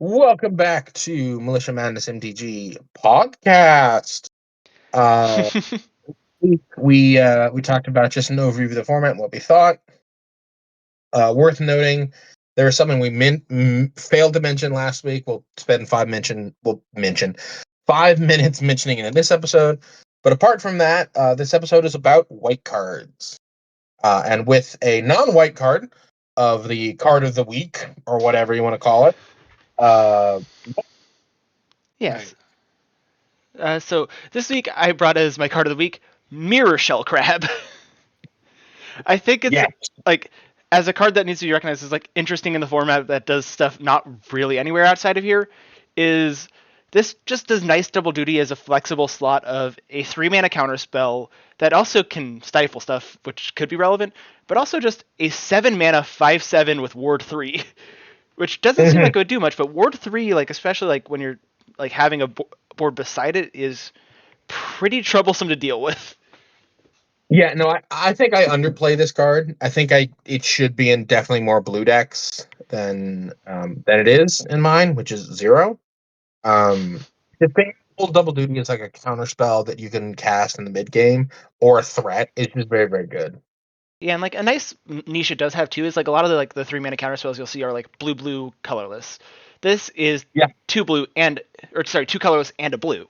Welcome back to Militia Madness Mtg Podcast. Uh, we talked about just an overview of the format and what we thought. Worth noting, there was something we failed to mention last week. We'll spend 5 minutes mentioning it in this episode. But apart from that, this episode is about white cards, and with a non-white card of the card of the week or whatever you want to call it. Yes. So this week I brought as my card of the week Mirror Shell Crab. I think it's Yeah. like as a card that needs to be recognized as like interesting in the format that does stuff not really anywhere outside of here. Is this just does nice double duty as a flexible slot of a 3-mana counterspell that also can stifle stuff, which could be relevant, but also just a 7-mana 5/7 with Ward 3, which doesn't seem like it would do much, but Ward 3, like especially like when you're like having a board beside it, is pretty troublesome to deal with. Yeah, no, I think I underplay this card. I think it should be in definitely more blue decks than it is in mine, which is 0. The full double duty is like a counter spell that you can cast in the mid game or a threat. It's just very, very good. Yeah, and like a nice niche it does have too is like a lot of the 3-mana counterspells you'll see are like blue colorless. This is 2 colorless and a blue.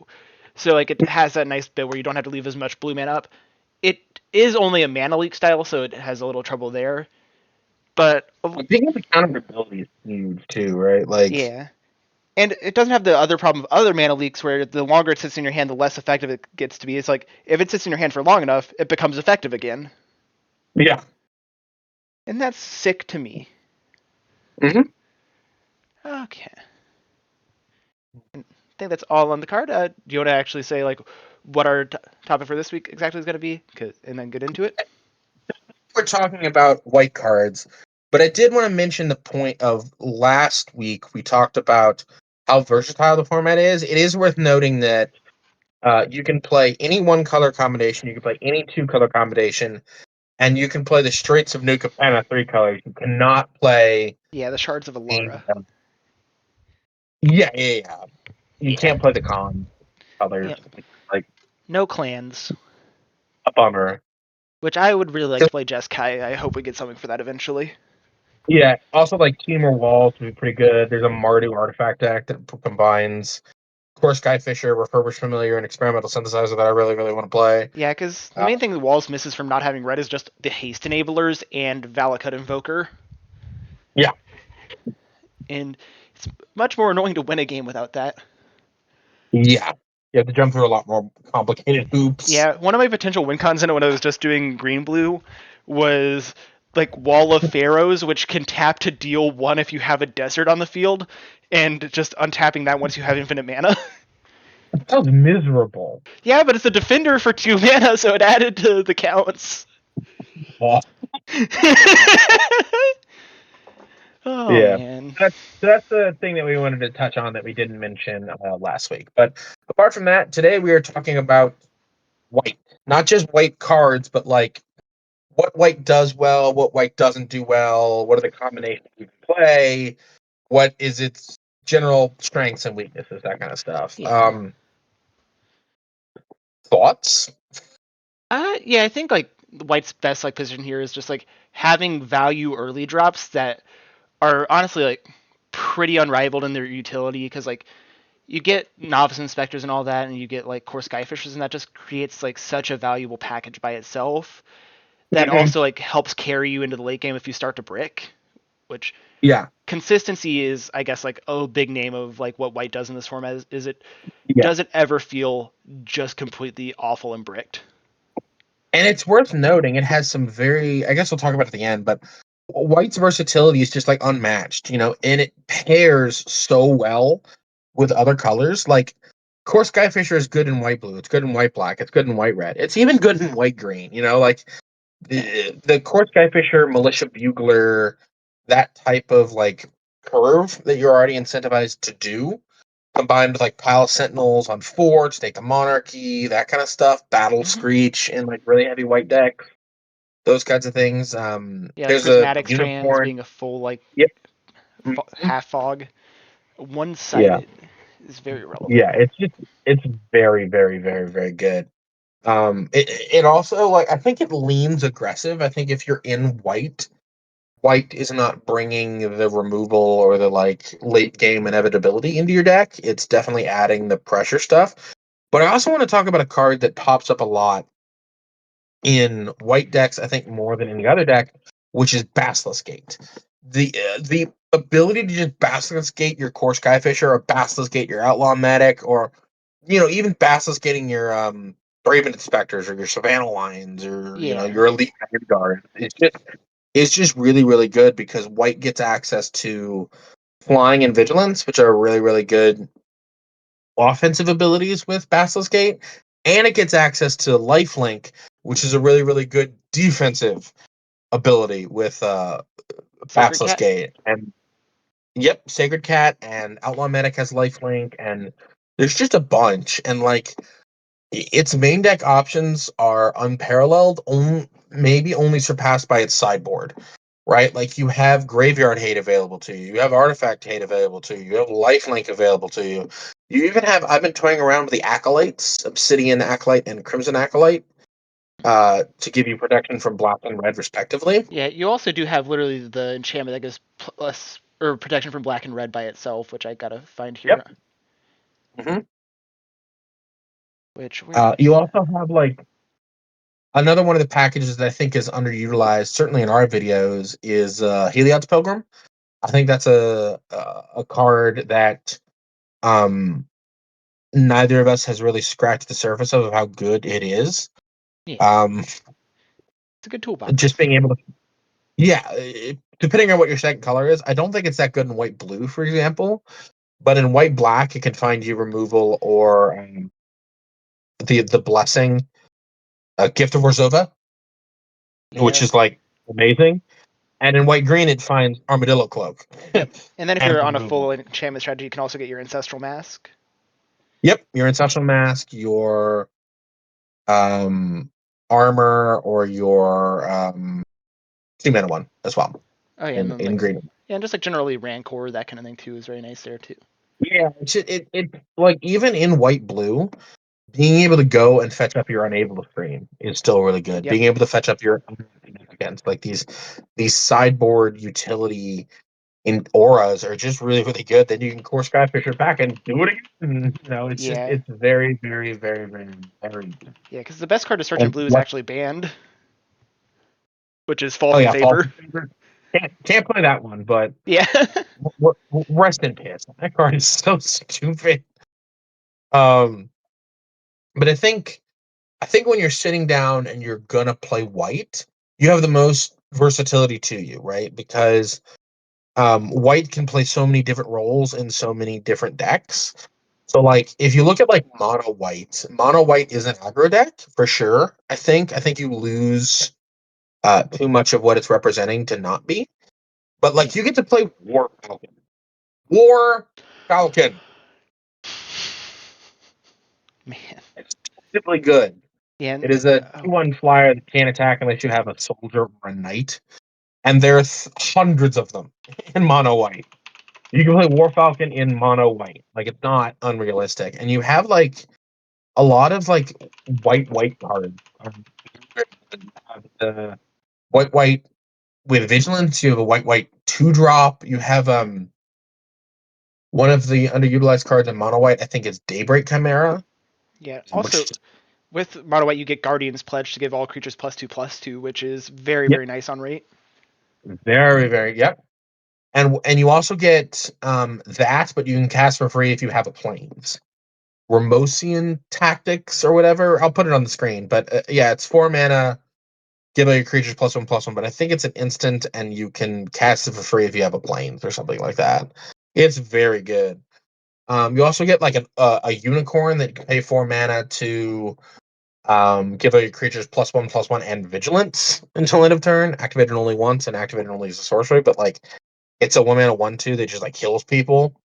So like it has that nice bit where you don't have to leave as much blue mana up. It is only a mana leak style, so it has a little trouble there. But Being able to counter ability is huge too, right? Like, yeah. And it doesn't have the other problem of other mana leaks where the longer it sits in your hand, the less effective it gets to be. It's like if it sits in your hand for long enough, it becomes effective again. yeah. And that's sick to me. Mm-hmm. Okay. I think that's all on the card. Do you want to actually say like what our topic for this week exactly is going to be, and then get into it? We're talking about white cards, but I did want to mention the point of last week we talked about how versatile the format is. It is worth noting that you can play any one color combination, you can play any 2-color combination, and you can play the Straits of New Capenna 3 colors. You cannot play the Shards of Alara. Yeah. You can't play the con colors. Yeah. Like no clans. a bummer. Which I would really like to play Jeskai. I hope we get something for that eventually. Yeah. Also, like Teamer Walls would be pretty good. There's a Mardu artifact deck that combines Core Skyfisher, Refurbished Familiar, and Experimental Synthesizer that I really, really want to play. Yeah, because the main thing the Walls misses from not having red is just the haste enablers and Valakut Invoker. Yeah. And it's much more annoying to win a game without that. Yeah. You have to jump through a lot more complicated hoops. Yeah, one of my potential win cons in it when I was just doing green-blue was like Wall of Pharaohs, which can tap to deal 1 if you have a desert on the field, and just untapping that once you have infinite mana. That sounds miserable. Yeah, but it's a defender for 2 mana, so it added to the counts. Oh. Oh, yeah. Man. That's the thing that we wanted to touch on that we didn't mention last week. But apart from that, today we are talking about white. Not just white cards, but like what white does well, what white doesn't do well, what are the combinations you can play, what is its general strengths and weaknesses, that kind of stuff. Yeah. Thoughts? Yeah, I think like white's best like position here is just like having value early drops that are honestly like pretty unrivaled in their utility, because like you get novice inspectors and all that, and you get like core skyfishers, and that just creates like such a valuable package by itself that also like helps carry you into the late game if you start to brick, which consistency is, I guess, like a big name of like what white does in this format is it doesn't ever feel just completely awful and bricked. And it's worth noting, it has some very, I guess we'll talk about it at the end, but white's versatility is just like unmatched, and it pairs so well with other colors. Like Core Skyfisher is good in white blue, it's good in white black, it's good in white red, it's even good in white green. Like the Core Skyfisher, Militia Bugler, that type of like curve that you're already incentivized to do, combined with like Pile Sentinels on 4 to take the Monarchy, that kind of stuff, Battle Screech in like really heavy white decks, those kinds of things. Yeah, There's Prismatic a Strands unicorn being a full like Yep. half fog. Yeah, one-sided is very relevant. yeah. It's very, very, very, very good. It also like I think it leans aggressive. I think if you're in white, white is not bringing the removal or the like late game inevitability into your deck. It's definitely adding the pressure stuff. But I also want to talk about a card that pops up a lot in white decks, I think more than any other deck, which is Basilisk Gate. The ability to just Basilisk Gate your core Skyfisher or Basilisk Gate your Outlaw Medic or even Basilisk Gating your Raven Inspectors or your Savannah Lions or Yeah, your Elite Vanguard. It's just really, really good because white gets access to flying and vigilance, which are really, really good offensive abilities with Basilisk Gate, and it gets access to Lifelink, which is a really, really good defensive ability with Sacred Basilisk Cat. Gate. And yep, Sacred Cat and Outlaw Medic has Lifelink, and there's just a bunch. And like its main deck options are unparalleled, maybe only surpassed by its sideboard. Right, like you have graveyard hate available to you, you have artifact hate available to you, you have lifelink available to you. You even have. I've been toying around with the acolytes, Obsidian Acolyte and Crimson Acolyte, to give you protection from black and red, respectively. Yeah, you also do have literally the enchantment that gives plus or protection from black and red by itself, which I gotta find Yep. here. hmm Which where You is that? also have like another one of the packages that I think is underutilized, certainly in our videos, is Heliod's Pilgrim. I think that's a card that um, neither of us has really scratched the surface of how good it is. Yeah, Um, it's a good just toolbox. being able to, yeah, depending on what your second color is, I don't think it's that good in white blue, for example. But in white black, it can find you removal or the blessing, Gift of Orzhova, which Yeah, is like amazing. And in white green, it finds Armadillo Cloak yep. And then if and you're on a removal. full enchantment strategy, you can also get your ancestral mask. Yep, your Ancestral Mask, your um, armor, or your 2 mana one as well Oh yeah, and in then in like green. yeah, and just like generally Rancor, that kind of thing too is very nice there too. Yeah, it like even in white blue, being able to go and fetch up your unable to stream is still really good. Yep. Being able to fetch up your against like these sideboard utility in auras are just really, really good. Then you can core Skyfisher back and do it again. It's just Yeah. it's very, very, very, very, very good. Yeah, because the best card to search in And blue is what actually banned, which is oh false in yeah, False favor. Favor. Can't play that one, but Yeah. rest in piss. That card is so stupid. Um, but I think when you're sitting down and you're gonna play white, you have the most versatility to you, right? Because white can play so many different roles in so many different decks. So like if you look at like mono white is an aggro deck for sure. I think you lose too much of what it's representing to not be. But Yeah. like you get to play War Falcon. War Falcon. Man. It's simply good. Yeah. It is a Oh. 2/1 flyer that can't attack unless you have a soldier or a knight. And there's hundreds of them in mono white. You can play War Falcon in mono white. Like it's not unrealistic. And you have like a lot of like white cards. You have the white with vigilance. You have a white 2-drop. You have one of the underutilized cards in mono white. I think is Daybreak Chimera, Yeah. Also, which with Mono White, you get Guardian's Pledge to give all creatures +2/+2, which is very, yep, very nice on rate. very, very, yep. And you also get that, but you can cast for free if you have a planes. Remosian Tactics or whatever. I'll put it on the screen. But yeah, it's 4 mana. Give all your creatures +1/+1. But I think it's an instant, and you can cast it for free if you have a planes or something like that. It's very good. You also get like a unicorn that you can pay 4 mana to give all your creatures +1/+1 and vigilance until end of turn. Activated only once and activated only as a sorcery, but like it's a 1 mana 1/2 that just like kills people.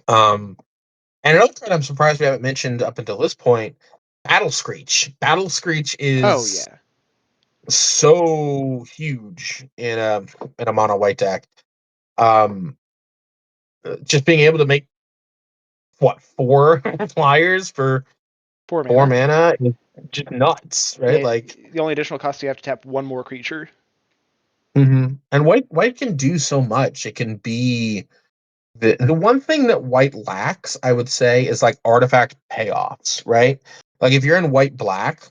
Um, and another card I'm surprised we haven't mentioned up until this point, Battle Screech. Battle Screech Oh is yeah. so huge in a mono white deck. Um, just being able to make what 4 flyers for 4 mana is just nuts, right? Yeah, Like, the only additional cost you have to tap one more creature. and white can do so much. It can be the one thing that white lacks, I would say, is like artifact payoffs, right? Like if you're in white black,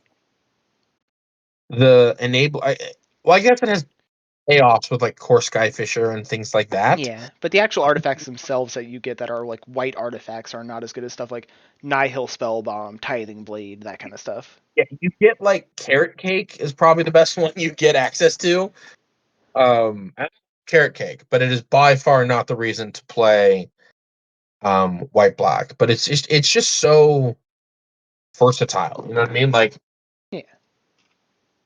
the enable. Well, I guess it has payoffs with like Core Skyfisher and things like that. Yeah, but the actual artifacts themselves that you get that are like white artifacts are not as good as stuff like Nihil Spellbomb, Tithing Blade, that kind of stuff. Yeah, you get like Carrot Cake is probably the best one you get access to. I Carrot Cake, but it is by far not the reason to play white black. But it's just so versatile. You know what I mean? Like Yeah.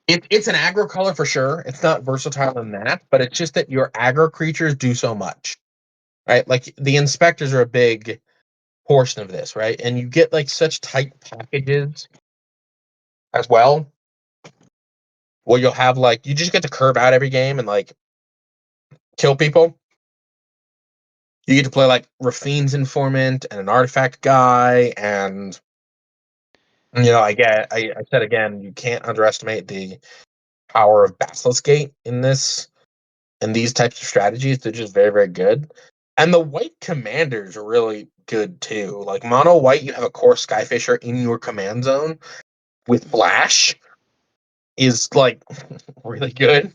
it's an aggro color for sure. It's not versatile in that, but it's just that your aggro creatures do so much, right? Like the inspectors are a big portion of this, right? And you get like such tight packages as well. Where you'll have like you just get to curve out every game and like kill people. You get to play like Rafine's Informant and an artifact guy, and I said again, you can't underestimate the power of Basilisk Gate in these types of strategies. They're just very, very good. And the white commanders are really good too. Like mono white, you have a core Skyfisher in your command zone with flash is like really good.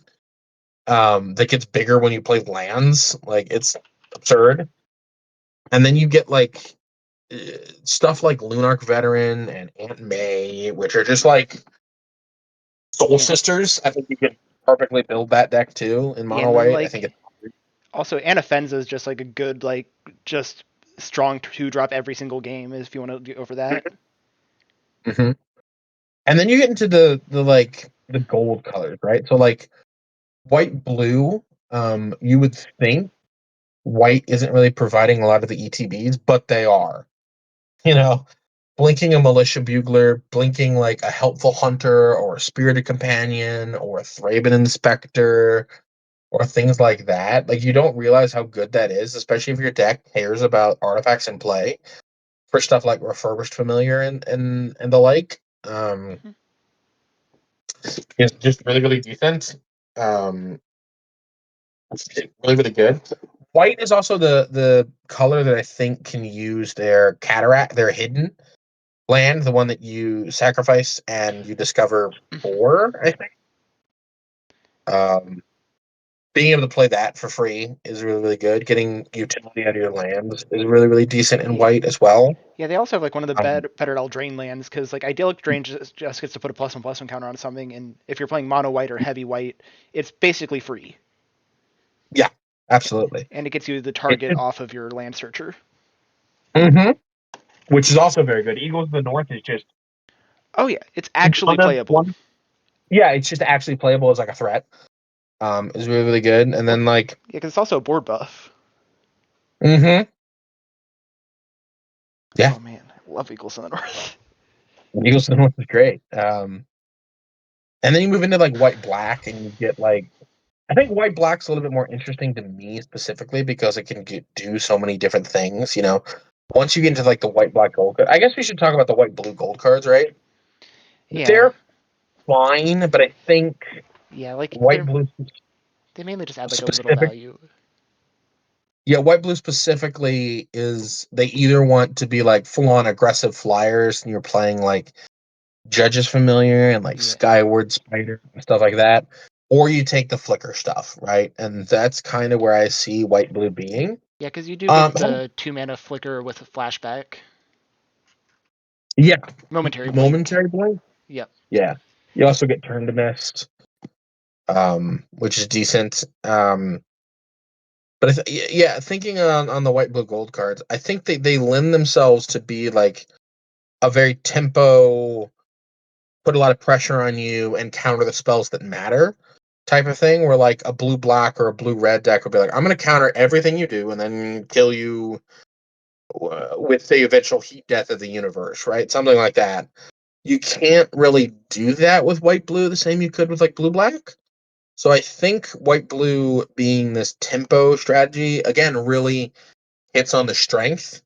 That gets bigger when you play lands. Like it's absurd. And then you get like uh, stuff like Lunarch Veteran and Aunt May, which are just like Soul Yeah. Sisters. I think you could perfectly build that deck too in Yeah, mono and then white. I think like it's also Anafenza is just like a good like just strong 2-drop every single game if you want to go for that. hmm And then you get into the like the gold colors, right? So like white blue, you would think white isn't really providing a lot of the ETBs, but they are. You know, blinking a militia bugler, blinking like a helpful hunter or a spirited companion or a Thraben inspector or things like that. Like you don't realize how good that is, especially if your deck cares about artifacts in play for stuff like refurbished familiar and the like. It's just really, really decent. Um, really, really good. White is also the color that I think can use their cataract, their hidden land, the one that you sacrifice and you discover 4, I think. Um, being able to play that for free is really, really good. Getting utility out of your lands is really, really decent in Yeah. white as well. Yeah, they also have like one of the Um, better Eldraine lands because like Idyllic Drain just gets to put a +1/+1 counter on something, and if you're playing mono white or heavy white, it's basically free, yeah, absolutely. and it gets you the It, target off of your land searcher. mhm, which is also very good. Eagles of the North is just Oh yeah, it's actually playable. one. Yeah, it's just actually playable as like a threat. Is really, really good. And Well, then like, yeah, because it's also a board buff. mm-hmm, yeah, Oh man, I love Eagles in the North. Eagles of the North is great. And then you move into like white black, and you get like I think white black's a little bit more interesting to me specifically because it can do so many different things. Once you get into like the white black gold, I guess we should talk about the white blue gold cards, right? Yeah, They're fine, but I think yeah, like white blue they mainly just add like a little specific. value. Yeah, white blue specifically is they either want to be like full on aggressive flyers, and you're playing like Judge's Familiar and like Yeah, Skyward Spider and stuff like that, or you take the flicker stuff, right? And that's kind of where I see white blue being. yeah, because you do Um, get the 2 mana flicker with a flashback, yeah, momentary blink. momentary blink. Yep. Yeah, you also get Turn to Mist, which is decent. But yeah, thinking on the white blue gold cards, I think they lend themselves to be like a very tempo, put a lot of pressure on you and counter the spells that matter type of thing. Where like a blue black or a blue red deck would be like, I'm going to counter everything you do and then kill you with the eventual heat death of the universe, right? Something like that. You can't really do that with white blue the same you could with like blue black. So I think white blue being this tempo strategy again really hits on the strength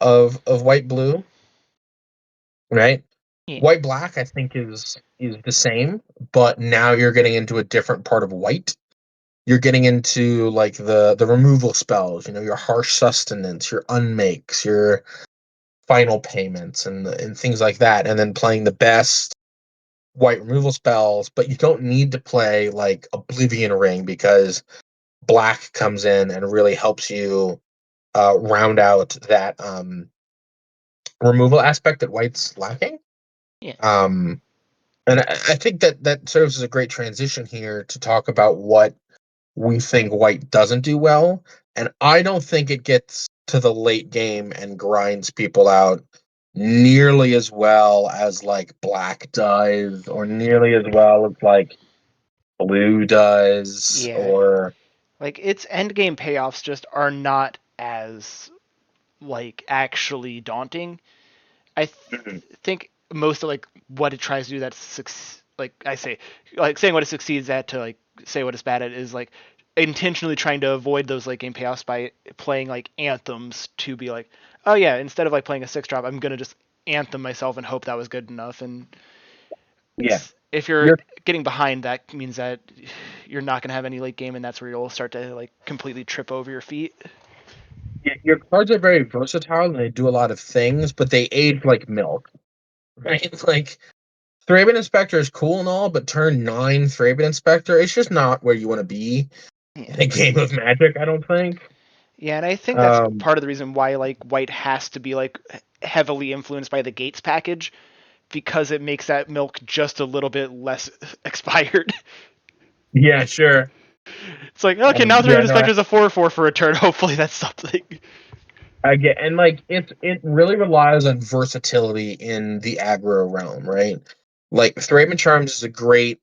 of white blue, right? Yeah. White black, I think, is the same, but now you're getting into a different part of white. You're getting into like the removal spells, your harsh sustenance, your unmakes, your final payments, and things like that, and then playing the best white removal spells. But you don't need to play like Oblivion Ring because black comes in and really helps you round out that removal aspect that white's lacking. Yeah. Um, and I think that serves as a great transition here to talk about what we think white doesn't do well. And I don't think it gets to the late game and grinds people out nearly as well as like black does, or nearly as well as like blue does, Yeah. or Like its end game payoffs just are not as like actually daunting. I think most of like what it tries to do that's like I say like saying what it succeeds at to like say what it's bad at is like intentionally trying to avoid those late game payoffs by playing like anthems to be like, oh yeah, instead of like playing a 6-drop, I'm gonna just anthem myself and hope that was good enough. And yeah, if you're your getting behind, that means that you're not gonna have any late game, and that's where you'll start to like completely trip over your feet. your cards are very versatile and they do a lot of things, but they age like milk, right? It's like Thraben Inspector is cool and all, but turn 9 Thraben Inspector, it's just not where you want to be Yeah. in a game of Magic, I don't think. Yeah, and I think that's Um, part of the reason why like white has to be like heavily influenced by the Gates package because it makes that milk just a little bit less expired. yeah, sure. It's like, okay, now Yeah, Thraven no, Inspector is a 4/4 for a turn. Hopefully that's something. I get, and like it really relies on versatility in the aggro realm, right? Like Thraben Charms is a great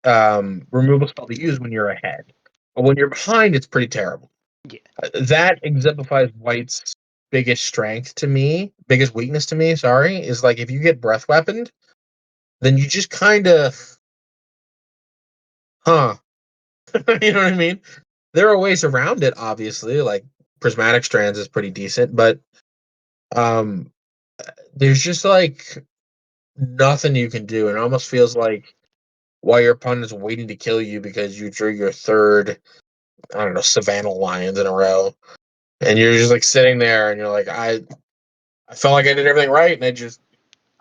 removal spell to use when you're ahead, but when you're behind, it's pretty terrible. Yeah. That exemplifies White's biggest strength to me, biggest weakness to me. Sorry, is like if you get breath weaponed, then you just kind of, huh? You know what I mean? There are ways around it, obviously. Like prismatic strands is pretty decent, but um, there's just like nothing you can do. It almost feels like while your opponent's waiting to kill you because you drew your third, I don't know, Savannah Lions in a row, and you're just like sitting there, and you're like, I felt like I did everything right, and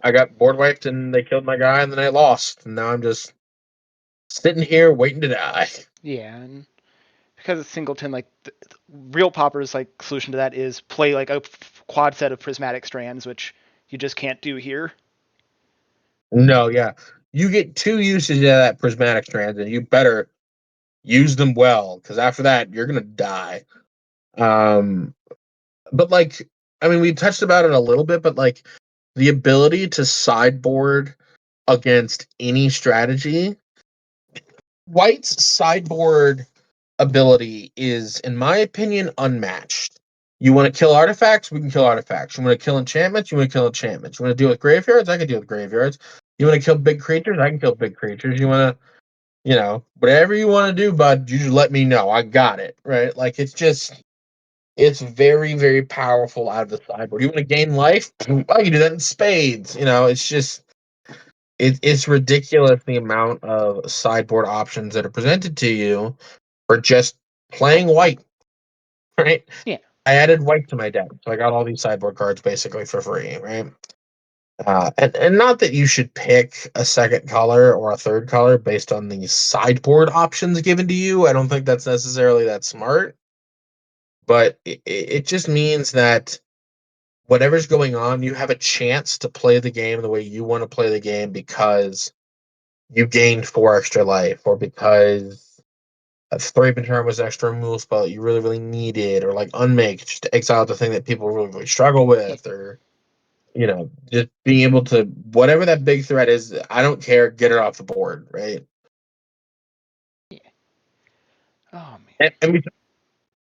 I got board wiped, and they killed my guy, and then I lost, and now I'm just sitting here waiting to die. Yeah, and because it's singleton, like the real Popper's like solution to that is play like a quad set of prismatic strands, which you just can't do here. No, yeah, you get 2 uses of that prismatic strand, and you better use them well, because after that, you're gonna die. Um, but like, I mean, we touched about it a little bit, but like the ability to sideboard against any strategy, White's sideboard ability is, in my opinion, unmatched. You want to kill artifacts? We can kill artifacts. You want to kill enchantments? You want to kill enchantments. You want to deal with graveyards? I can deal with graveyards. You want to kill big creatures? I can kill big creatures. You want to, whatever you want to do, bud, you just let me know. I got it. Right? Like it's very, very powerful out of the sideboard. You want to gain life? I can do that in spades. It's just it's ridiculous the amount of sideboard options that are presented to you for just playing white. Right? Yeah. I added white to my deck, so I got all these sideboard cards basically for free. Right? And not that you should pick a second color or a third color based on the sideboard options given to you. I don't think that's necessarily that smart, but it just means that whatever's going on, you have a chance to play the game the way you want to play the game because you gained 4 extra life, or because a Thraben Charm was an extra removal spell that you really, really needed, or like Unmake, just to exile the thing that people really, really struggle Yeah. with, or just being able to, whatever that big threat is, I don't care, get it off the board, right? Yeah. Oh man. And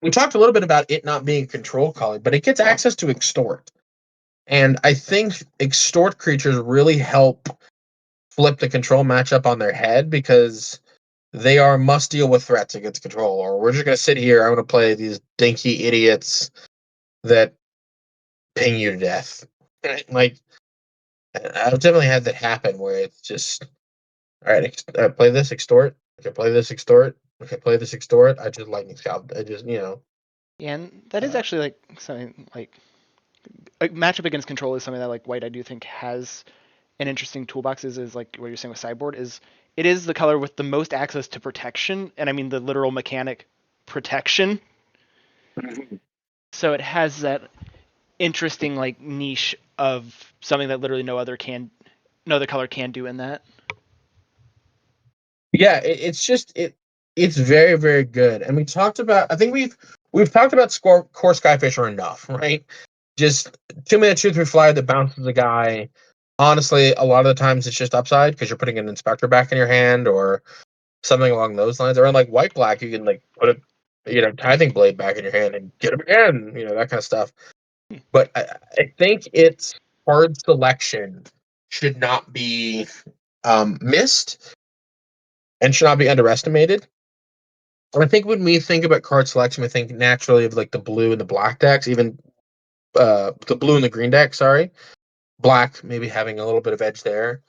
we talked a little bit about it not being a control color, but it gets access to extort. And I think extort creatures really help flip the control matchup on their head, because they are must deal with threats against control. Or we're just going to sit here, I'm going to play these dinky idiots that ping you to death. Like, I've definitely had that happen where it's just, all right, play this, extort. Okay, play this, extort. Okay, play this, extort. I just lightning scalp. I just, Yeah, and that is uh, actually like something like matchup against control is something that like white I do think has an interesting toolbox is like what you're saying with sideboard is it is the color with the most access to protection, and I mean the literal mechanic protection. So it has that interesting like niche of something that literally no other color can do in that. yeah, it's very, very good. And we talked about, I think we've talked about core Skyfisher enough, right? Just 2 minute 2/3 flyer that bounces the guy. Honestly, a lot of the times it's just upside because you're putting an inspector back in your hand or something along those lines. Or in like white black, you can like put a tithing blade back in your hand and get him again, that kind of stuff. But I think its card selection should not be missed and should not be underestimated. And I think when we think about card selection, we think naturally of like the blue and the black decks, even the blue and the green deck. Sorry, black maybe having a little bit of edge there.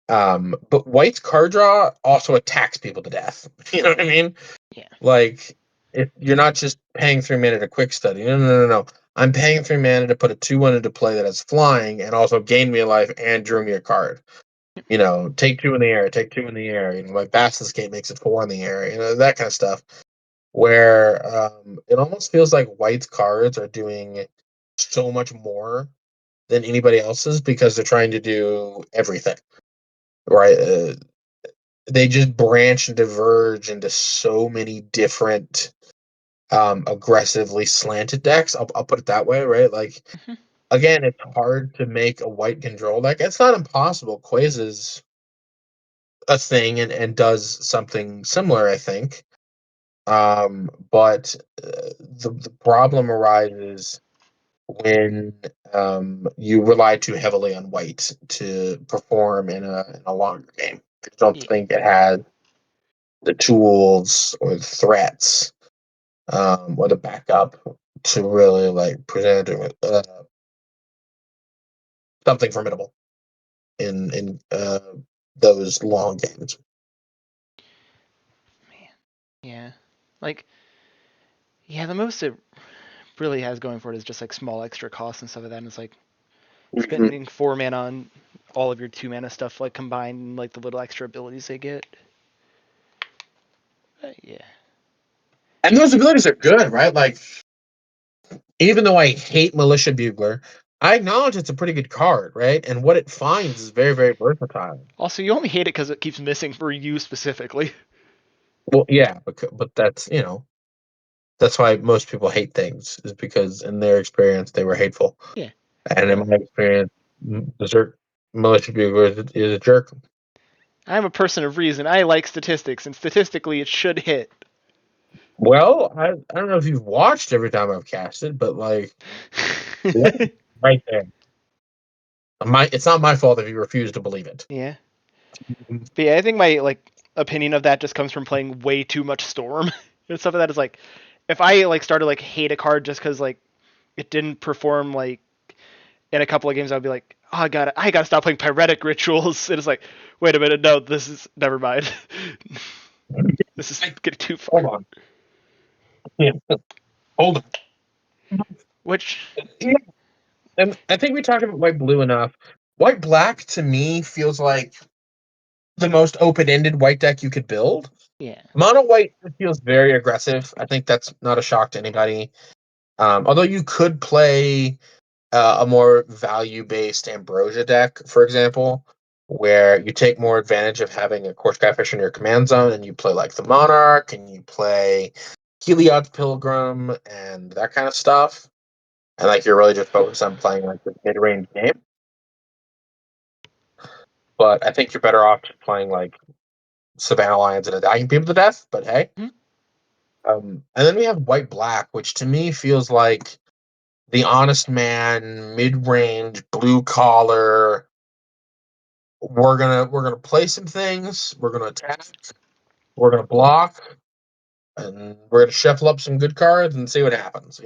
But white's card draw also attacks people to death. You know what I mean? Yeah. Like, if you're not just paying 3 mana to quick study. No, no, no, no. I'm paying 3 mana to put a 2/1 into play that has flying and also gain me a life and drew me a card. Take two in the air, take two in the air. Like Bastion's Gate makes it four in the air. That kind of stuff. Where it almost feels like white's cards are doing so much more than anybody else's because they're trying to do everything, right? They just branch and diverge into so many different aggressively slanted decks. I'll put it that way, right? Like, Mhm. again, it's hard to make a white control deck. It's not impossible. Quaze is a thing and does something similar, I think. But the problem arises when you rely too heavily on white to perform in a longer game. I don't Yeah. think it has the tools or the threats or the backup to really like present something formidable in those long games. Man. Yeah. Like yeah, the most it really has going for it is just like small extra costs and stuff like that. And it's like Mhm. spending 4 mana on all of your 2 mana stuff, like combined, and, like the little extra abilities they get. Yeah. And those abilities are good, right? Like, even though I hate Militia Bugler, I acknowledge it's a pretty good card, right? And what it finds is very, very versatile. Also, you only hate it because it keeps missing for you specifically. Well, yeah, but that's why most people hate things, is because in their experience they were hateful. Yeah. And in Well, my experience, Berserk Militia Bugler is a jerk. I'm a person of reason. I like statistics, and statistically, it should hit. Well, I don't know if you've watched every time I've casted, but like, right there. It's not my fault if you refuse to believe it. Yeah. But yeah, I think my like opinion of that just comes from playing way too much Storm and stuff like that. Is like, if I like started like hate a card just because like it didn't perform like in a couple of games, I'd be like, oh, I gotta stop playing Pyretic Rituals. And it's like, wait a minute, no, this is never mind. This is Like, getting too far. hold on. Yeah, hold on. Which, Yeah, and I think we talked about white blue enough. White black to me feels like the most open-ended white deck you could build. yeah, Mono white feels very aggressive. I think that's not a shock to anybody. Although you could play a more value-based Ambrosia deck, for example, where you take more advantage of having a core Skyfish in your command zone, and you play like the Monarch, and you play Heliod's Pilgrim, and that kind of stuff. And like you're really just focused on playing like the mid-range game. But I think you're better off just playing like Savannah Lions and attacking people to death. But hey, hmm? and then we have White Black, which to me feels like the honest man, mid-range, blue collar. We're gonna play some things. We're gonna attack. We're gonna block. and we're gonna shuffle up some good cards and see what happens.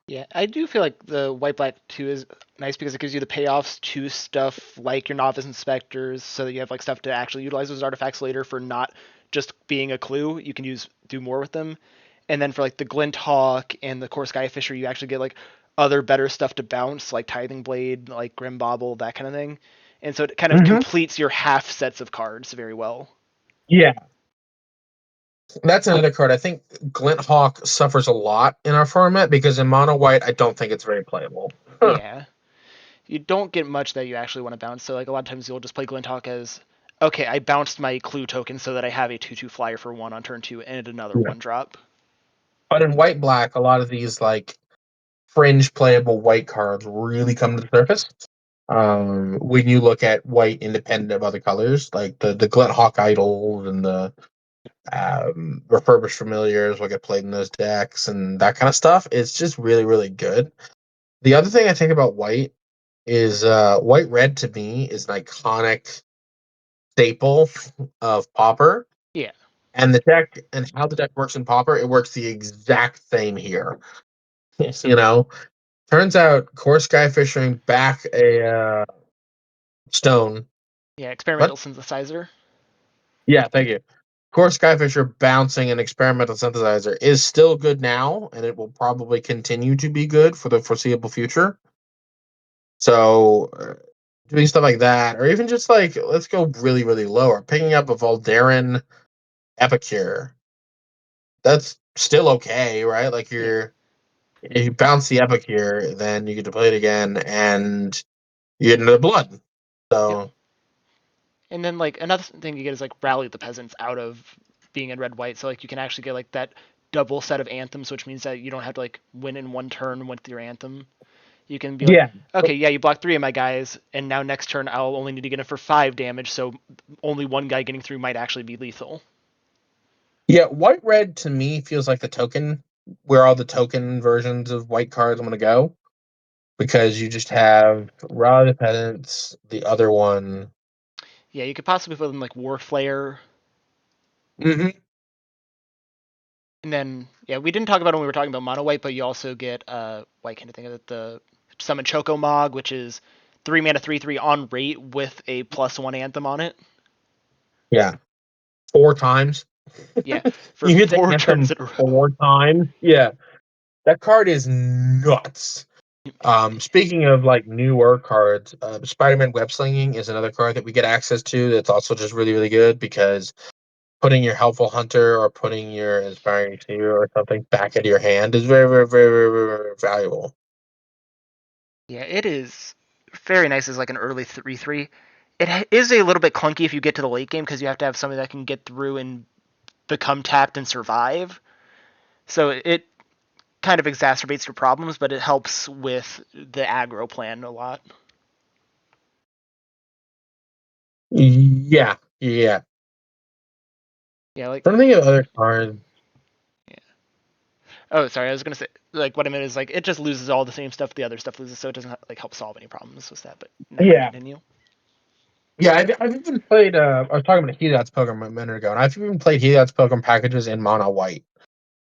Yeah, I do feel like the white black 2 is nice because it gives you the payoffs to stuff like your novice inspectors, so that you have like stuff to actually utilize those artifacts later for not just being a clue. You can do more with them. And then for like the Glint Hawk and the Core Sky Fisher, you actually get like other better stuff to bounce, like Tithing Blade, like Grim Bobble, that kind of thing. And so it kind of Mm-hmm. completes your half sets of cards very well. Yeah, that's another card. I think Glint Hawk suffers a lot in our format because in mono white, I don't think it's very playable. Yeah. You don't get much that you actually want to bounce. So like a lot of times you'll just play Glinthawk as, okay, I bounced my clue token so that I have a 2/2 flyer for 1 on turn 2 and another Yeah. 1 drop. But in white black, a lot of these like fringe playable white cards really come to the surface. When you look at white independent of other colors, like the Glint Hawk Idols and the refurbished familiars will get played in those decks and that kind of stuff. It's just really, really good. The other thing I think about white is white red to me is an iconic staple of Pauper. Yeah. And the deck and how the deck works in Pauper, it works the exact same here. you know, Turns out Core Sky Fishing back a stone. Yeah, What? experimental synthesizer. Yeah, thank you. Core Skyfisher bouncing an experimental synthesizer is still good now, and it will probably continue to be good for the foreseeable future. So, doing stuff like that, or even just like, let's go really, really low, or picking up a Voldaren Epicure, that's still okay, right? Like, Yeah. if you bounce the Epicure, then you get to play it again, and you get another blood. Yep. So, And then like another thing you get is like rally the peasants out of being in red white. So like you can actually get like that double set of anthems, which means that you don't have to like win in one turn with your anthem. You can be like, yeah. okay, yeah, you blocked 3 of my guys, and now next turn I'll only need to get it for 5 damage, so only one guy getting through might actually be lethal. Yeah, white red to me feels like the token where all the token versions of white cards I'm gonna go. Because you just have Rally the Pedants, the other one. Yeah, you could possibly put them like Warflayer, Mm-hmm. and then yeah, we didn't talk about it when we were talking about mono white, but you also get why can't I think of it? The summon Choco Mog, which is 3 mana 3/3 on rate with a +1 anthem on it. Yeah, 4 times. Yeah, for You hit the 4 turns anthem in a row. 4 times. Yeah, that card is nuts. Speaking of like newer cards, Spider-Man Web Slinging is another card that we get access to. That's also just really, really good because putting your Helpful Hunter or putting your Inspiring Seer or something back into your hand is very, very, very, very, very, very valuable. Yeah, it is very nice as like an early 3/3. It is a little bit clunky if you get to the late game because you have to have somebody that can get through and become tapped and survive. So it kind of exacerbates your problems, but it helps with the aggro plan a lot. Yeah, yeah. Yeah, like Something of other cards. yeah. Oh, sorry, I was gonna say like what I meant is like it just loses all the same stuff the other stuff loses, so it doesn't like help solve any problems with that. But never mind, Yeah, continue. yeah. I've even played. I was talking about Heliod's Pilgrim a minute ago, and I've even played Heliod's Pilgrim packages in mono white.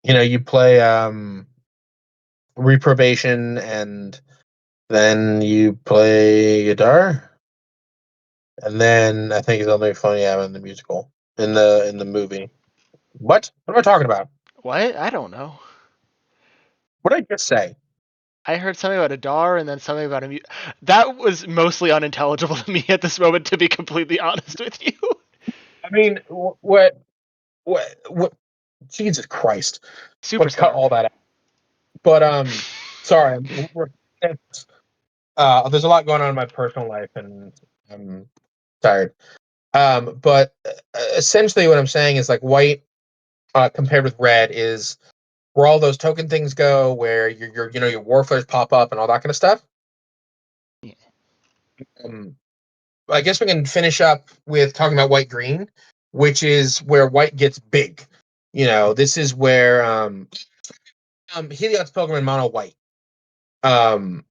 You play Reprobation, and then you play guitar, and then I think it's only funny in the musical in the movie. What am I talking about? What? I don't know. What did I just say? I heard something about a dar and then something about a that was mostly unintelligible to me at this moment, to be completely honest with you. I mean, what? Jesus Christ! Would cut Superstar. all that out. But sorry, there's a lot going on in my personal life, and I'm tired. But essentially, what I'm saying is like white compared with red is where all those token things go, where your warflares pop up and all that kind of stuff. Yeah. Um, I guess we can finish up with talking about white green, which is where white gets big. This is where Helios Pilgrim and Mono White. Um,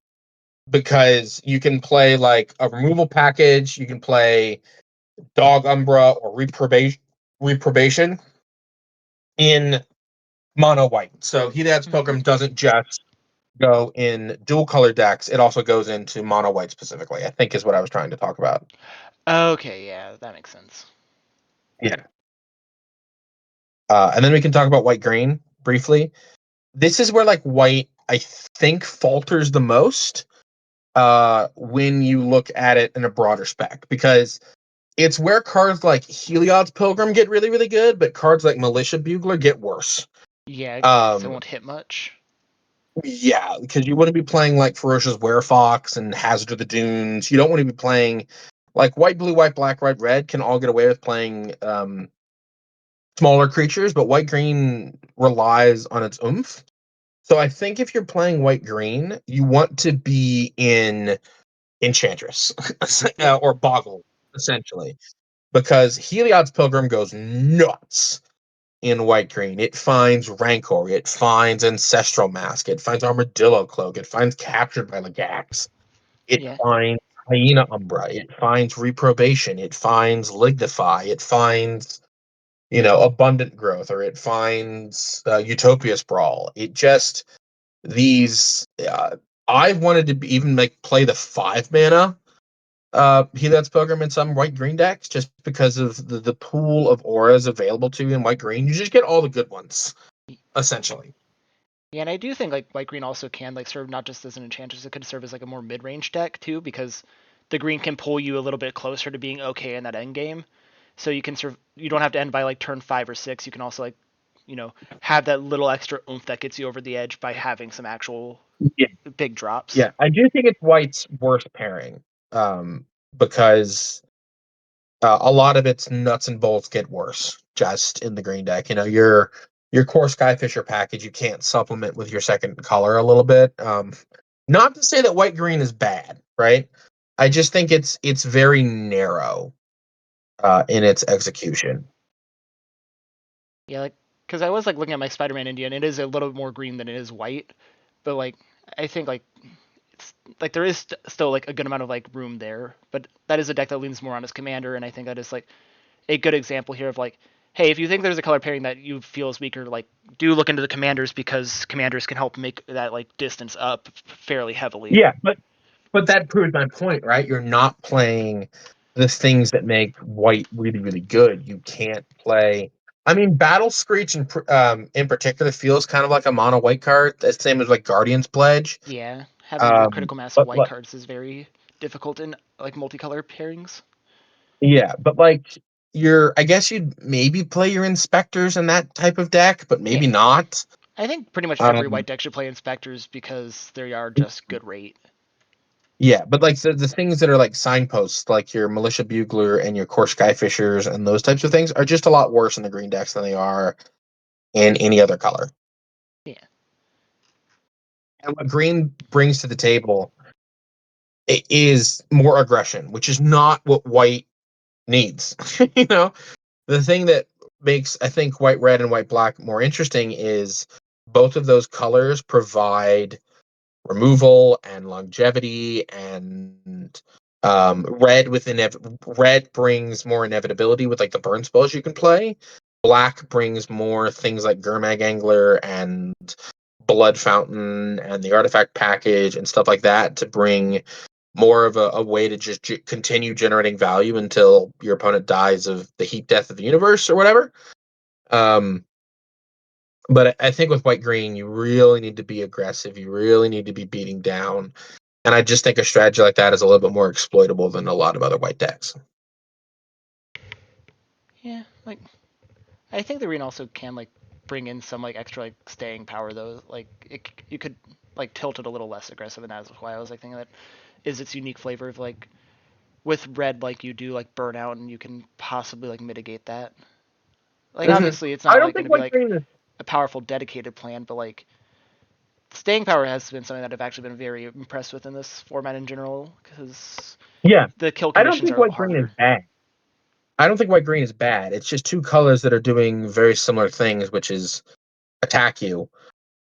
because you can play like a removal package, you can play Dog Umbra or Reprobation in mono white. So Heliod's Pilgrim doesn't just go in dual color decks; it also goes into mono white specifically. I think is what I was trying to talk about. Okay, yeah, that makes sense. Yeah. And then we can talk about white green briefly. This is where like white, I think, falters the most when you look at it in a broader spec, because it's where cards like Heliod's Pilgrim get really, really good, but cards like Militia Bugler get worse. Yeah, because it Um, won't hit much. yeah, because you wouldn't be playing like Ferocious Werefox and Hazard of the Dunes. You don't want to be playing like white, blue, white, black, white, red can all get away with playing smaller creatures, but white green relies on its oomph. So I think if you're playing white green, you want to be in Enchantress or Boggle, essentially, because Heliod's Pilgrim goes nuts in white green. It finds Rancor, it finds Ancestral Mask, it finds Armadillo Cloak, it finds Captured by Legax, it Yeah. finds Hyena Umbra, it finds Reprobation, it finds Lignify, it finds Abundant Growth, or it finds Utopia Sprawl. It just these. I wanted to even play the 5 mana Heliod's Pilgrim in some white green decks just because of the pool of auras available to you in white green. You just get all the good ones, essentially. Yeah, and I do think like white green also can like serve not just as an enchantress, it could serve as like a more mid range deck too, because the green can pull you a little bit closer to being okay in that end game. So you can serve you don't have to end by like turn 5 or 6. You can also like, have that little extra oomph that gets you over the edge by having some actual Yeah, big drops. yeah. I do think it's white's worst pairing, because a lot of its nuts and bolts get worse just in the green deck. Your core Skyfisher package you can't supplement with your second color a little bit. Not to say that white green is bad, right? I just think it's very narrow in its execution. Yeah, like because I was like looking at my Spider-Man Indian, it is a little more green than it is white, but like I think like it's like there is still like a good amount of like room there, but that is a deck that leans more on its commander, and I think that is like a good example here of like, hey, if you think there's a color pairing that you feel is weaker, like do look into the commanders because commanders can help make that like distance up fairly heavily. Yeah, but that proves my point, right? You're not playing the things that make white really, really good. You can't play. I mean, Battle Screech in particular feels kind of like a mono white card. The same as like Guardian's Pledge. Yeah, having your critical mass of But white cards is very difficult in like multicolor pairings. yeah, but like I guess you'd maybe play your inspectors in that type of deck, but Yeah, maybe not. I think pretty much every Um, white deck should play inspectors because they are just good rate. yeah, but like the things that are like signposts, like your Militia Bugler and your Core Skyfishers and those types of things, are just a lot worse in the green decks than they are in any other color. Yeah, And what green brings to the table is more aggression, which is not what white needs. The thing that makes I think white red and white black more interesting is both of those colors provide removal and longevity, and red brings more inevitability with like the burn spells you can play. Black brings more things like Gurmag Angler and Blood Fountain and the artifact package and stuff like that to bring more of a way to just continue generating value until your opponent dies of the heat death of the universe or whatever. Um, but I think with white green, you really need to be aggressive. You really need to be beating down. And I just think a strategy like that is a little bit more exploitable than a lot of other white decks. yeah. Like I think the arena also can like bring in some like extra like staying power though. Like you could like tilt it a little less aggressive, and that's why I was like thinking that is its unique flavor of like with red like you do like burnout and you can possibly like mitigate that. Like Mm-hmm. obviously it's I not don't like going think to be white like green is. a powerful dedicated plan, but like staying power has been something that I've actually been very impressed with in this format in general because Yeah, the kill I don't conditions think are a little white green is harder. bad. I don't think white green is bad. It's just two colors that are doing very similar things, which is attack you,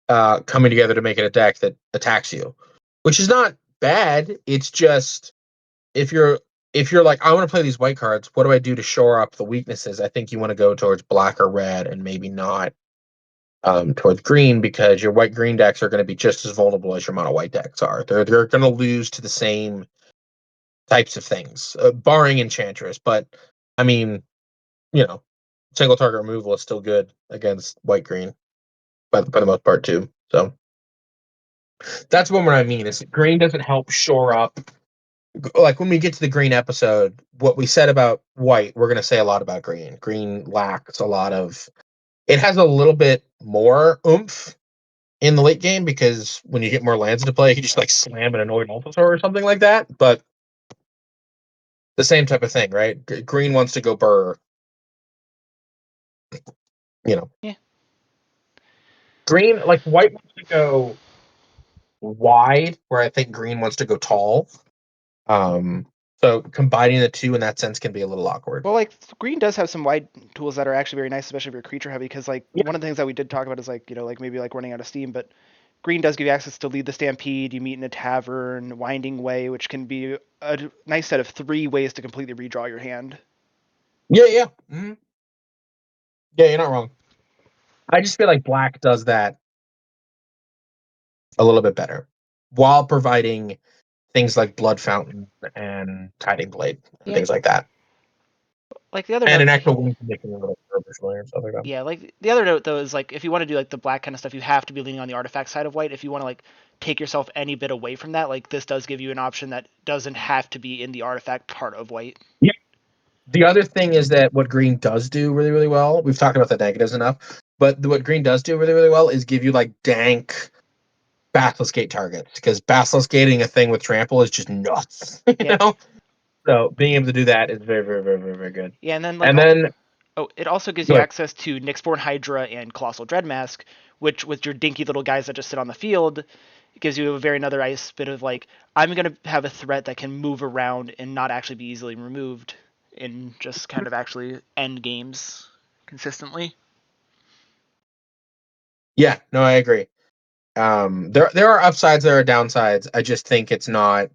coming together to make it a deck that attacks you, which is not bad. It's just if you're if you're like, I want to play these white cards, what do I do to shore up the weaknesses? I think you want to go towards black or red and maybe not towards green, because your white green decks are going to be just as vulnerable as your mono white decks are. They're going to lose to the same types of things, barring Enchantress. But I mean, you know, single target removal is still good against white green, but for the most part too. So that's what I mean. Is green doesn't help shore up. Like when we get to the green episode, what we said about white, we're going to say a lot about green. Green lacks a lot of. It has a little bit more oomph in the late game, because when you get more lands into play, you can just like slam an annoyed Ultisaur or something like that. But the same type of thing, right? Green wants to go burr. Yeah. Green, like white wants to go wide, where I think green wants to go tall. So combining the two in that sense can be a little awkward. Well, like green does have some wide tools that are actually very nice, especially if you're creature heavy. Because like Yeah, one of the things that we did talk about is like like maybe like running out of steam, but green does give you access to lead the stampede. You meet in a tavern, winding way, which can be a nice set of 3 ways to completely redraw your hand. yeah. Mm-hmm. Yeah, you're not wrong. I just feel like black does that a little bit better, while providing things like Blood Fountain and Tiding Blade and Yeah. things like that, Like the other and note, an actual win condition of a purposely or something like that. yeah, like the other note though is like if you want to do like the black kind of stuff, you have to be leaning on the artifact side of white. If you want to like take yourself any bit away from that, like this does give you an option that doesn't have to be in the artifact part of white. Yeah. The other thing is that what green does do really, really well, we've talked about the negatives enough, but what green does do really, really well is give you like dank Basilisk Gate targets, because Basilisk Gating a thing with trample is just nuts. Yeah. So being able to do that is very, very, very, very, very good. Yeah, and then like And then oh, it also gives you good. access to Nyxborn Hydra and Colossal Dreadmask, which with your dinky little guys that just sit on the field, it gives you a very another nice bit of like I'm gonna have a threat that can move around and not actually be easily removed and just kind of actually end games consistently. Yeah, no, I agree. There are upsides, there are downsides. I just think it's not.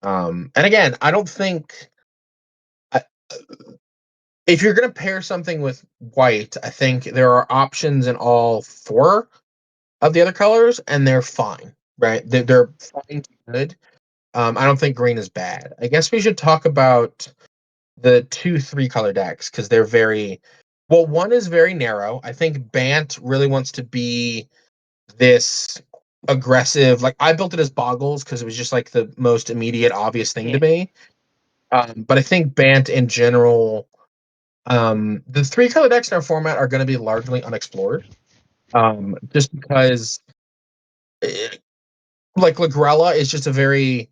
And again, I don't think I, if you're gonna pair something with white, I think there are options in all 4 of the other colors, and they're fine, right? They're fine to good. I don't think green is bad. I guess we should talk about the 2 3 color decks, because they're very well. One is very narrow. I think Bant really wants to be this aggressive. Like I built it as Boggles because it was just like the most immediate, obvious thing to Yeah. me. But I think Bant in general, the 3 color decks in our format are going to be largely unexplored. Just because, like Lagrella is just a very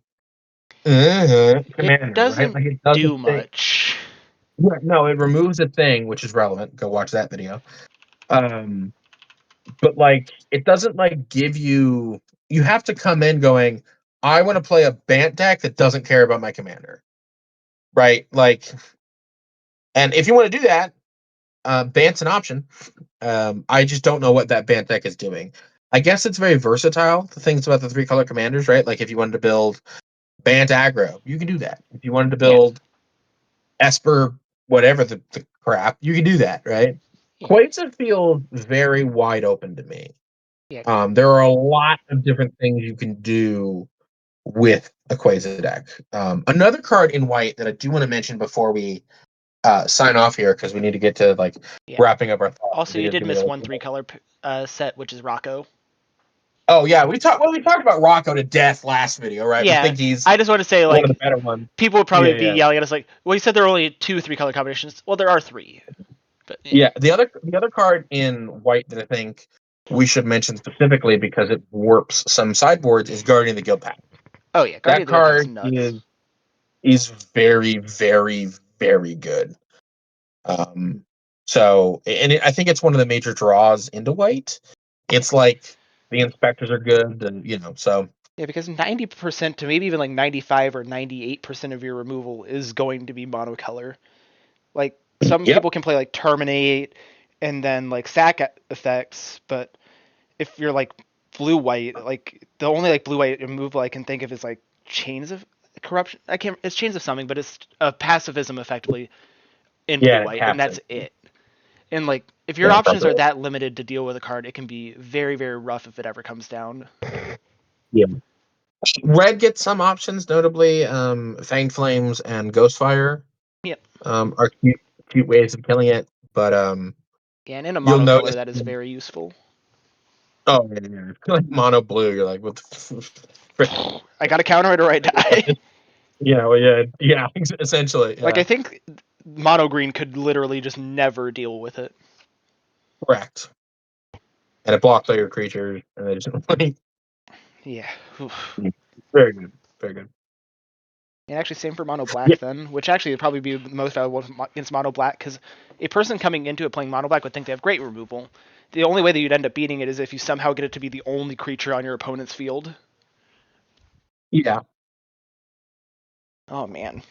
It commander, right? doesn't Like it doesn't do think. much. Yeah, no, it removes a thing, which is relevant. Go watch that video. Um, but like it doesn't like give you. You have to come in going, I want to play a Bant deck that doesn't care about my commander, right? Like, and if you want to do that, Bant's an option. I just don't know what that Bant deck is doing. I guess it's very versatile. The things about the 3 color commanders, right? Like if you wanted to build Bant aggro, you can do that. If you wanted to Yeah. build Esper, whatever the crap, you can do that, right? Yeah. Quasar feels very wide open to me. Yeah. There are a lot of different things you can do with a Quasar deck. Another card in white that I do want to mention before we sign off here, because we need to get to like Yeah. wrapping up our thoughts. Also, you did miss one 3 color set, which is Rocco. Oh yeah, we talked about Rocco to death last video, right? We Yeah, think he's I just want to say one of the like better ones. people would Yeah, probably be yeah. yelling at us like, well, you said there are only 2 3 color combinations. Well, there are 3, but yeah. Yeah, the other card in white that I think we should mention specifically because it warps some sideboards is Guardian of the Guild Path. Oh yeah, Guardian That of the Guild Path's card nuts. is very, very, very good. Um, I think it's one of the major draws into white. Yeah, It's like the inspectors are good, and so yeah, because 90% to maybe even like 95 or 98% of your removal is going to be monocolor. Like some yep, people can play like terminate and then like sack effects, but if you're like blue white, like the only like blue white removal I can think of is like chains of corruption. I can't. It's chains of something, but it's a pacifism effectively in blue yeah, and it white, and caps that's it. it. And like, if your Yeah, options probably. are that limited to deal with a card, it can be very, very rough if it ever comes down. Yeah. Red gets some options, notably Fanged Flames and Ghostfire. Yep. Are cute ways of killing it, but Yeah, and in a you'll monocolor, notice. that is very useful. Oh yeah. Like mono blue, you're like, what the frick? I got to counter it or I die. Yeah, well, yeah, essentially, Like, yeah, I think mono green could literally just never deal with it. correct. And it blocks all your creatures, and they just like, Yeah. Oof. very good, very good. And actually, same for mono Yeah, black then, which actually would probably be the most valuable against mono black because a person coming into it playing mono black would think they have great removal. The only way that you'd end up beating it is if you somehow get it to be the only creature on your opponent's field. yeah. Oh man.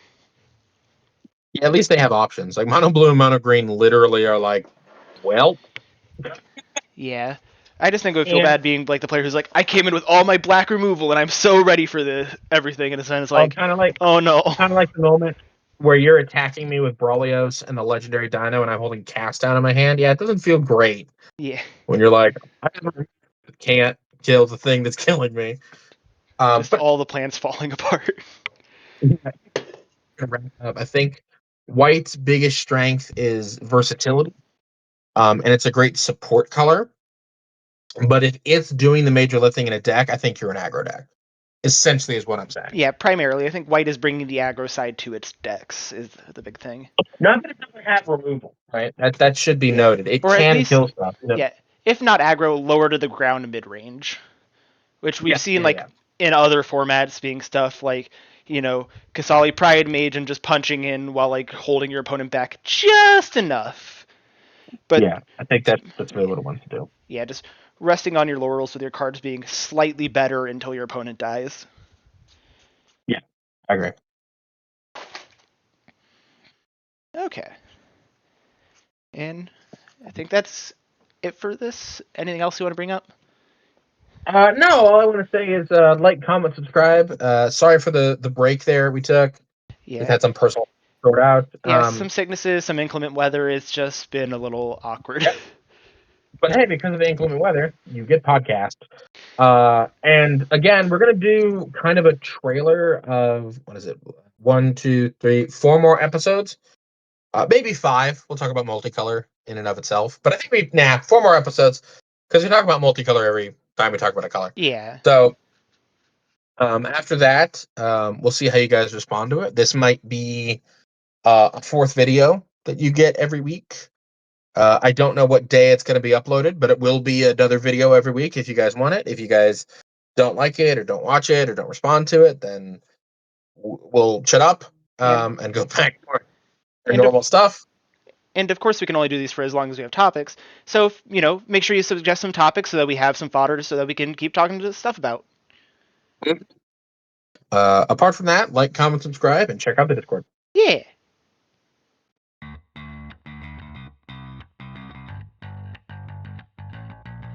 At least they have options. Like mono blue and mono green literally are like, well, Yeah. I just think it would feel and bad being like the player who's like, I came in with all my black removal and I'm so ready for this everything, and then it's like, oh no. kind of like the moment where you're attacking me with Brawlios and the legendary Dino, and I'm holding Cast Down in my hand. Yeah, it doesn't feel great Yeah. when you're like, I can't kill the thing that's killing me. Just But all the plans falling apart. I think White's biggest strength is versatility, and it's a great support color. But if it's doing the major lifting in a deck, I think you're an aggro deck. Essentially, is what I'm saying. Yeah, primarily. I think white is bringing the aggro side to its decks is the big thing. Not that it doesn't have removal, right? That should be Yeah. noted. It Or at can least, kill stuff. yeah, if not aggro, lower to the ground mid range, which we've Yeah, seen yeah, like yeah. in other formats being stuff like, Kasali Pride Mage and just punching in while like holding your opponent back just enough. But Yeah, I think that's really what it wants to do. yeah, just resting on your laurels with your cards being slightly better until your opponent dies. Yeah, I agree. Okay. And I think that's it for this. Anything else you want to bring up? No, all I want to say is like, comment, subscribe. Sorry for the break there we took. We've Yeah. had some personal sort out. Yeah, some sicknesses, some inclement weather. It's just been a little awkward. But hey, because of the inclement weather, you get podcast. And again, we're gonna do kind of a trailer of what is it? 1, 2, 3, 4 more episodes. Maybe 5. We'll talk about multicolor in and of itself. But I think 4 more episodes because we talk about multicolor every time we talk about a color. Yeah. So after that, we'll see how you guys respond to it. This might be a 4th video that you get every week. I don't know what day it's going to be uploaded, but it will be another video every week if you guys want it. If you guys don't like it or don't watch it or don't respond to it, then we'll shut up And and go back to our and of normal stuff. and of course we can only do these for as long as we have topics. So make sure you suggest some topics so that we have some fodder so that we can keep talking to stuff about. Apart from that, like, comment, subscribe, and check out the Discord. Yeah.